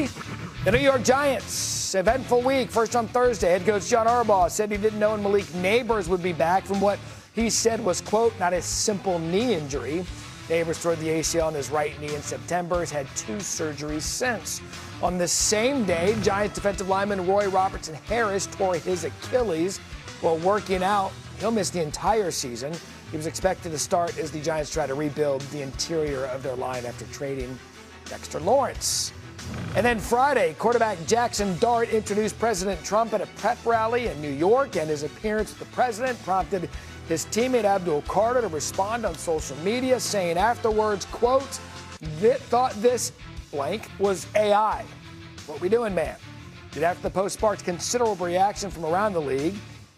SC, the New York Giants. Eventful week. First on Thursday, head coach John Harbaugh said he didn't know when Malik Neighbors would be back from what he said was, quote, not a simple knee injury. Neighbors tore the ACL in his right knee in September, has had 2 surgeries since. On the same day, Giants defensive lineman Roy Robertson Harris tore his Achilles while working out. He'll miss the entire season. He was expected to start as the Giants try to rebuild the interior of their line after trading Dexter Lawrence. And then Friday, quarterback Jackson Dart introduced President Trump at a prep rally in New York, and his appearance with the president prompted his teammate Abdul Carter to respond on social media, saying afterwards, quote, thought this blank was AI. What we doing, man? Did after the post sparked considerable reaction from around the league.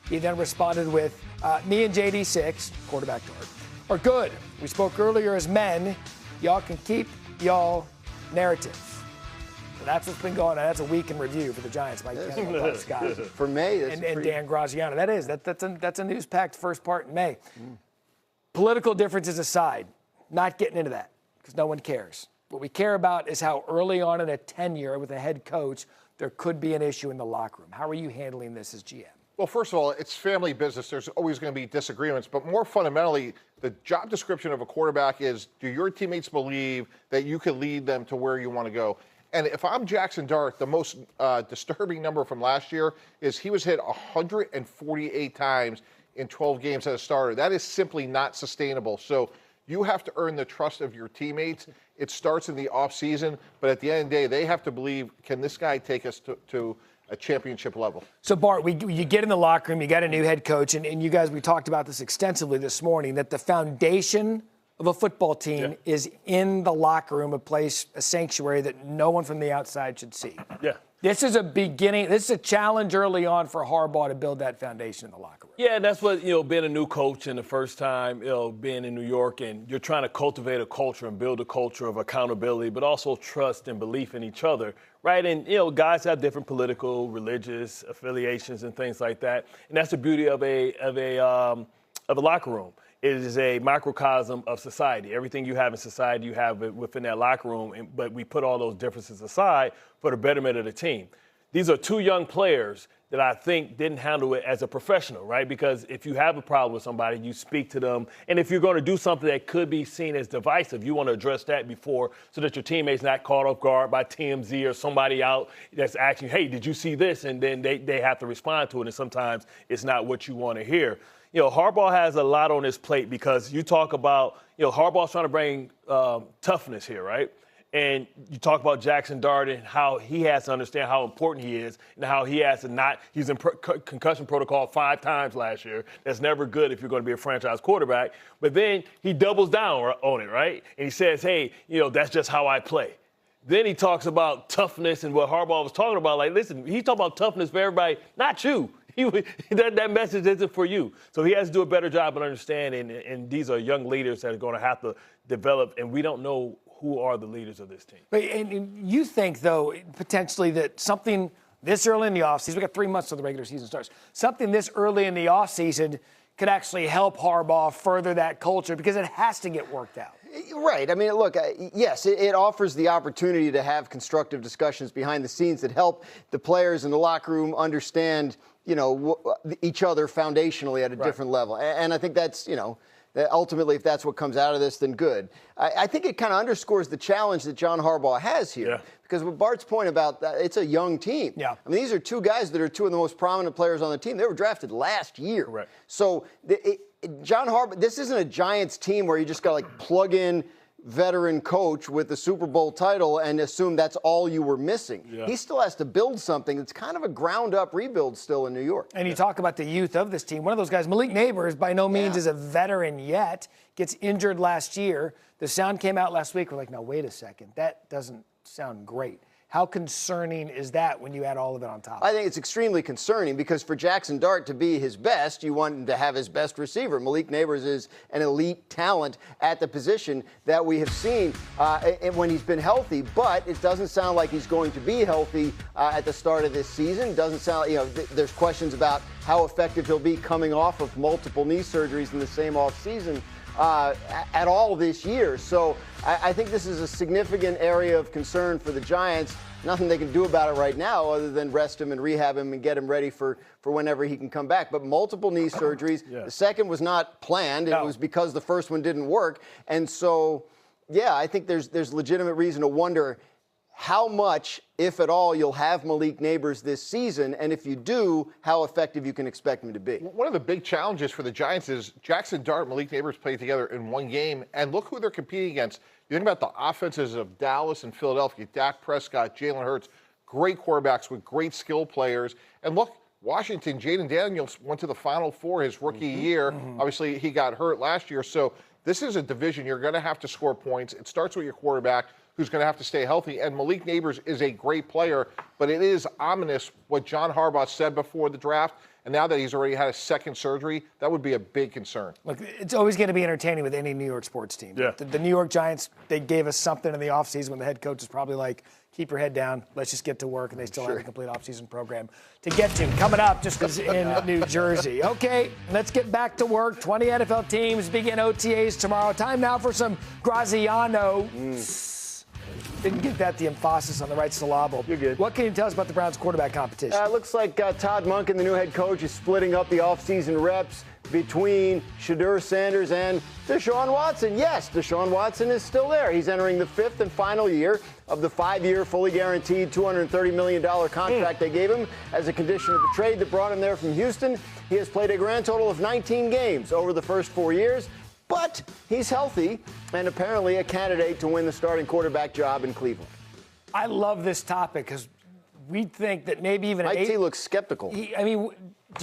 He then responded with, me and JD6, quarterback Dart, are good. We spoke earlier as men. Y'all can keep y'all narrative. So that's what's been going on. That's a week in review for the Giants. Mike Kennedy, Scott. For May, and Dan Graziano. That's a news-packed first part in May. Political differences aside, not getting into that because no one cares. What we care about is how early on in a tenure with a head coach, there could be an issue in the locker room. How are you handling this as GM? Well, first of all, it's family business. There's always going to be disagreements. But more fundamentally, the job description of a quarterback is, do your teammates believe that you can lead them to where you want to go? And if I'm Jackson Dart, the most disturbing number from last year is he was hit 148 times in 12 games as a starter. That is simply not sustainable. So you have to earn the trust of your teammates. It starts in the offseason, but at the end of the day, they have to believe, can this guy take us to a championship level? So, Bart, you get in the locker room, you got a new head coach, and you guys, we talked about this extensively this morning, that the foundation of a football team is in the locker room, a sanctuary that no one from the outside should see. Yeah. This is a challenge early on for Harbaugh to build that foundation in the locker room. Yeah, that's what, being a new coach and the first time, being in New York, and you're trying to cultivate a culture and build a culture of accountability, but also trust and belief in each other, right? And, guys have different political, religious affiliations and things like that. And that's the beauty of a locker room. It is a microcosm of society. Everything you have in society, you have it within that locker room, but we put all those differences aside for the betterment of the team. These are 2 young players that I think didn't handle it as a professional, right? Because if you have a problem with somebody, you speak to them. And if you're going to do something that could be seen as divisive, you want to address that before so that your teammate's not caught off guard by TMZ or somebody out that's asking, hey, did you see this? And then they have to respond to it, and sometimes it's not what you want to hear. Harbaugh has a lot on his plate because you talk about, Harbaugh's trying to bring toughness here, right? And you talk about Jackson Dart and how he has to understand how important he is and how he has to he's in concussion protocol 5 times last year. That's never good if you're going to be a franchise quarterback. But then he doubles down on it, right? And he says, hey, that's just how I play. Then he talks about toughness and what Harbaugh was talking about. Like, listen, he's talking about toughness for everybody, not you. That message isn't for you. So he has to do a better job of understanding, and these are young leaders that are going to have to develop, and we don't know who are the leaders of this team. And you think, though, potentially that something this early in the offseason, we've got 3 months till the regular season starts, something this early in the offseason could actually help Harbaugh further that culture because it has to get worked out. Right. I mean, look, yes, it offers the opportunity to have constructive discussions behind the scenes that help the players in the locker room understand, each other foundationally at a different level. And I think that's, that ultimately, if that's what comes out of this, then good. I think it kind of underscores the challenge that John Harbaugh has here. Because with Bart's point about that, it's a young team. I mean, these are 2 guys that are 2 of the most prominent players on the team. They were drafted last year. So John Harbaugh, this isn't a Giants team where you just got to plug in veteran coach with the Super Bowl title and assume that's all you were missing. He still has to build something. It's kind of a ground-up rebuild still in New York. And you talk about the youth of this team. One of those guys, Malik Neighbors, by no means is a veteran yet, gets injured last year. The sound came out last week. We're like, no, wait a second. That doesn't sound great. How concerning is that when you add all of it on top? I think it's extremely concerning because for Jackson Dart to be his best, you want him to have his best receiver. Malik Neighbors is an elite talent at the position that we have seen when he's been healthy, but it doesn't sound like he's going to be healthy at the start of this season. It doesn't sound, there's questions about how effective he'll be coming off of multiple knee surgeries in the same offseason. At all this year. So I think this is a significant area of concern for the Giants. nothing they can do about it right now other than rest him and rehab him and get him ready for whenever he can come back. But multiple knee surgeries. Yeah. The second was not planned. No. It was because the first one didn't work. And so, yeah, I think there's legitimate reason to wonder how much, if at all, you'll have Malik Nabers this season, and if you do, how effective you can expect him to be. One of the big challenges for the Giants is Jackson Dart and Malik Nabers played together in one game, and look who they're competing against. You think about the offenses of Dallas and Philadelphia, Dak Prescott, Jalen Hurts, great quarterbacks with great skill players. And look, Washington, Jaden Daniels went to the Final Four his rookie year. Obviously, he got hurt last year. So this is a division you're going to have to score points. It starts with your quarterback, who's going to have to stay healthy. And Malik Nabers is a great player, but it is ominous what John Harbaugh said before the draft. And now that he's already had a second surgery, that would be a big concern. Look, it's always going to be entertaining with any New York sports team. Yeah. The New York Giants, they gave us something in the offseason when the head coach is probably like, keep your head down, let's just get to work, and they still have a complete offseason program to get to. Coming up, just in New Jersey. Okay, let's get back to work. 20 NFL teams begin OTAs tomorrow. Time now for some Graziano. Didn't get that the emphasis on the right syllable. You're good. What can you tell us about the Browns quarterback competition? It looks like Todd Monken, the new head coach, is splitting up the offseason reps between Shedeur Sanders and Deshaun Watson. Yes, Deshaun Watson is still there. He's entering the 5th and final year of the 5-year, fully guaranteed $230 million contract they gave him as a condition of the trade that brought him there from Houston. He has played a grand total of 19 games over the first 4 years. But he's healthy and apparently a candidate to win the starting quarterback job in Cleveland. I love this topic because we think that maybe even IT looks skeptical. Do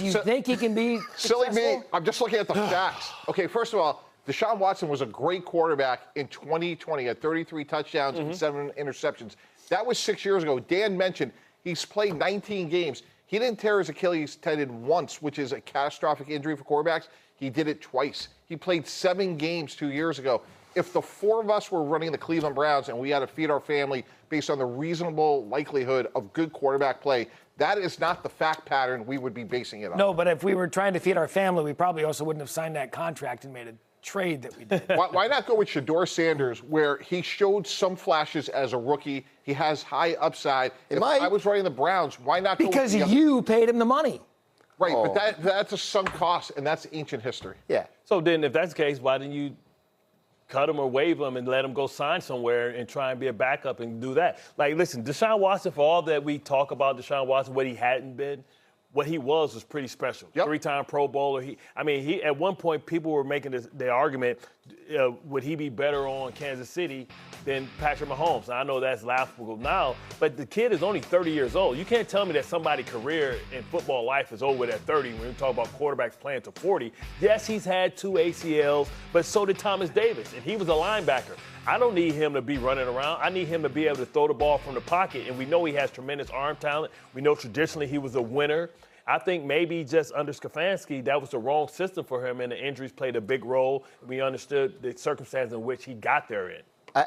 you think he can be Silly successful? me. I'm just looking at the facts. Okay, first of all, Deshaun Watson was a great quarterback in 2020 at 33 touchdowns and 7 interceptions. That was 6 years ago. Dan mentioned he's played 19 games. He didn't tear his Achilles tendon once, which is a catastrophic injury for quarterbacks. He did it twice. He played 7 games 2 years ago. If the 4 of us were running the Cleveland Browns and we had to feed our family based on the reasonable likelihood of good quarterback play, that is not the fact pattern we would be basing it on. No, but if we were trying to feed our family, we probably also wouldn't have signed that contract and made a trade that we did. Why not go with Shedeur Sanders, where he showed some flashes as a rookie? He has high upside. If I was running the Browns, why not go Because with you paid him the money. Right, but that's a sunk cost, and that's ancient history. Yeah. So then, if that's the case, why didn't you cut him or waive him and let him go sign somewhere and try and be a backup and do that? Like, listen, Deshaun Watson, for all that we talk about Deshaun Watson, what he hadn't been, what he was pretty special. Yep. 3-time Pro Bowler. He at one point people were making the argument, would he be better on Kansas City than Patrick Mahomes? Now, I know that's laughable now, but the kid is only 30 years old. You can't tell me that somebody's career in football life is over at 30 when we talk about quarterbacks playing to 40. Yes, he's had 2 ACLs, but so did Thomas Davis, and he was a linebacker. I don't need him to be running around. I need him to be able to throw the ball from the pocket, and we know he has tremendous arm talent. We know traditionally he was a winner. I think maybe just under Stefanski, that was the wrong system for him, and the injuries played a big role. We understood the circumstances in which he got there in.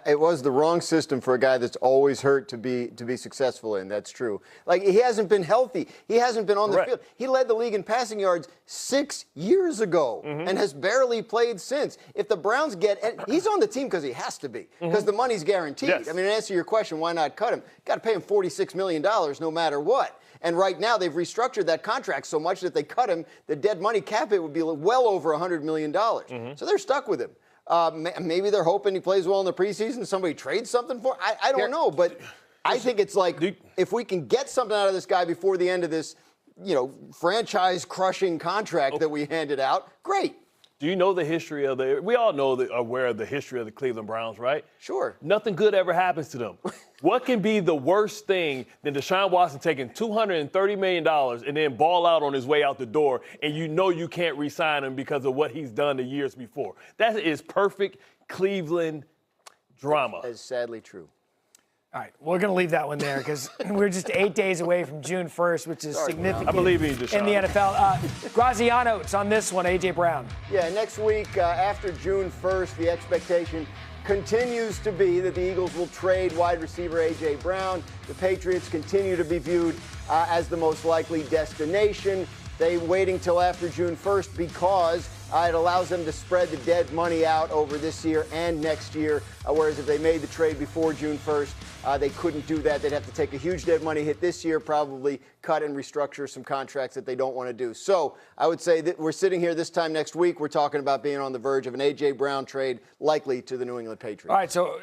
It was the wrong system for a guy that's always hurt to be successful in. That's true. Like, he hasn't been healthy. He hasn't been on the field. He led the league in passing yards 6 years ago and has barely played since. If the Browns he's on the team because he has to be, because the money's guaranteed. Yes. I mean, to answer your question, why not cut him? Got to pay him $46 million no matter what. And right now, they've restructured that contract so much that if they cut him, the dead money cap hit would be well over $100 million. So they're stuck with him. Maybe they're hoping he plays well in the preseason. Somebody trades something for him. I don't know, but I think it's like if we can get something out of this guy before the end of this, franchise-crushing contract that we handed out, great. Do you know the history of we all know aware of the history of the Cleveland Browns, right? Sure. Nothing good ever happens to them. What can be the worst thing than Deshaun Watson taking $230 million and then ball out on his way out the door, and you know you can't re-sign him because of what he's done the years before? That is perfect Cleveland drama. That is sadly true. All right, we're going to leave that one there because we're just 8 days away from June 1st, which is significant I believe in you, Deshaun. in the NFL. Graziano, it's on this one, A.J. Brown. Yeah, next week after June 1st, the expectation continues to be that the Eagles will trade wide receiver A.J. Brown. The Patriots continue to be viewed as the most likely destination. They waiting till after June 1st because It allows them to spread the dead money out over this year and next year, whereas if they made the trade before June 1st, they couldn't do that. They'd have to take a huge dead money hit this year, probably cut and restructure some contracts that they don't want to do. So I would say that we're sitting here this time next week. We're talking about being on the verge of an A.J. Brown trade, likely to the New England Patriots. All right, so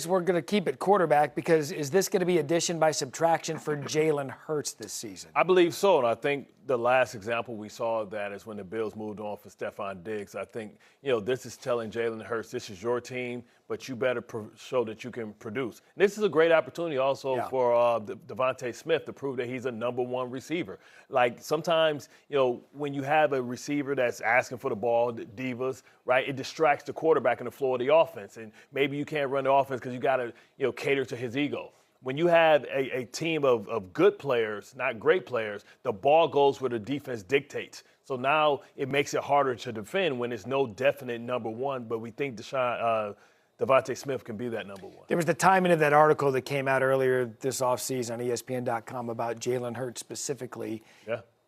we're going to keep it quarterback, because is this going to be addition by subtraction for Jalen Hurts this season? I believe so, and I think the last example we saw of that is when the Bills moved on for Stephon Diggs. I think, this is telling Jalen Hurts, this is your team, but you better show that you can produce. And this is a great opportunity also for Devontae Smith to prove that he's a number one receiver. Like sometimes, when you have a receiver that's asking for the ball, the divas, right, it distracts the quarterback in the floor of the offense. And maybe you can't run the offense because you got to, cater to his ego. When you have a team of good players, not great players, the ball goes where the defense dictates. So now it makes it harder to defend when there's no definite number one, but we think Devontae Smith can be that number one. There was the timing of that article that came out earlier this offseason on ESPN.com about Jalen Hurts specifically,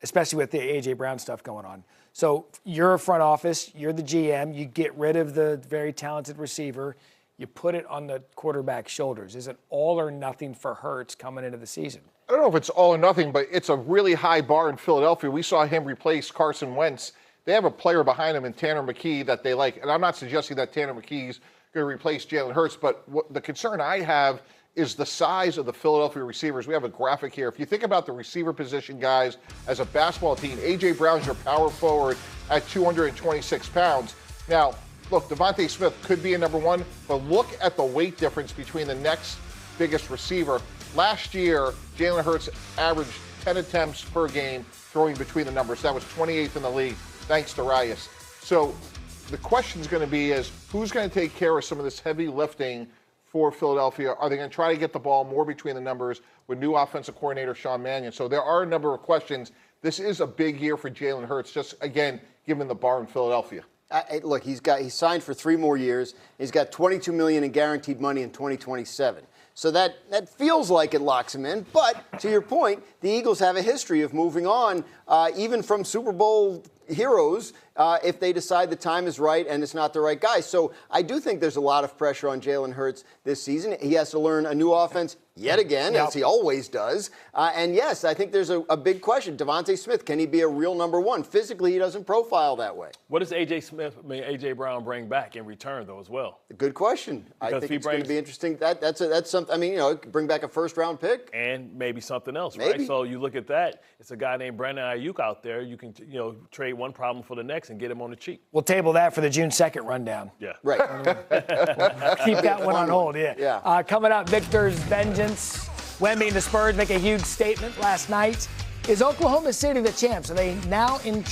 especially with the A.J. Brown stuff going on. So you're a front office, you're the GM, you get rid of the very talented receiver, you put it on the quarterback's shoulders. Is it all or nothing for Hurts coming into the season? I don't know if it's all or nothing, but it's a really high bar in Philadelphia. We saw him replace Carson Wentz. They have a player behind him in Tanner McKee that they like. And I'm not suggesting that Tanner McKee's going to replace Jalen Hurts, but the concern I have is the size of the Philadelphia receivers. We have a graphic here. If you think about the receiver position guys as a basketball team, A.J. Brown's your power forward at 226 pounds. Now, look, Devontae Smith could be a number one, but look at the weight difference between the next biggest receiver. Last year, Jalen Hurts averaged 10 attempts per game throwing between the numbers. That was 28th in the league, thanks to Rias. So the question is going to be who's going to take care of some of this heavy lifting for Philadelphia? Are they going to try to get the ball more between the numbers with new offensive coordinator Sean Mannion? So there are a number of questions. This is a big year for Jalen Hurts, just, again, given the bar in Philadelphia. Look, he's signed for 3 more years. He's got $22 million in guaranteed money in 2027. So that feels like it locks him in. But to your point, the Eagles have a history of moving on, even from Super Bowl heroes, if they decide the time is right and it's not the right guy. So I do think there's a lot of pressure on Jalen Hurts this season. He has to learn a new offense yet again, as he always does. And yes, I think there's a big question. Devontae Smith, can he be a real number one? Physically, he doesn't profile that way. What does A.J. Brown bring back in return, though, as well? Good question. Because I think it's going to be interesting. That's something. I mean, bring back a first-round pick. And maybe something else, maybe. Right? So you look at that. It's a guy named Brandon Ayuk out there. You can, trade one problem for the next and get him on the cheap. We'll table that for the June 2nd rundown. Yeah. Right. Keep that one on hold, yeah. Coming up, Victor's vengeance. Wemby and the Spurs make a huge statement last night. Is Oklahoma City the champs? Are they now in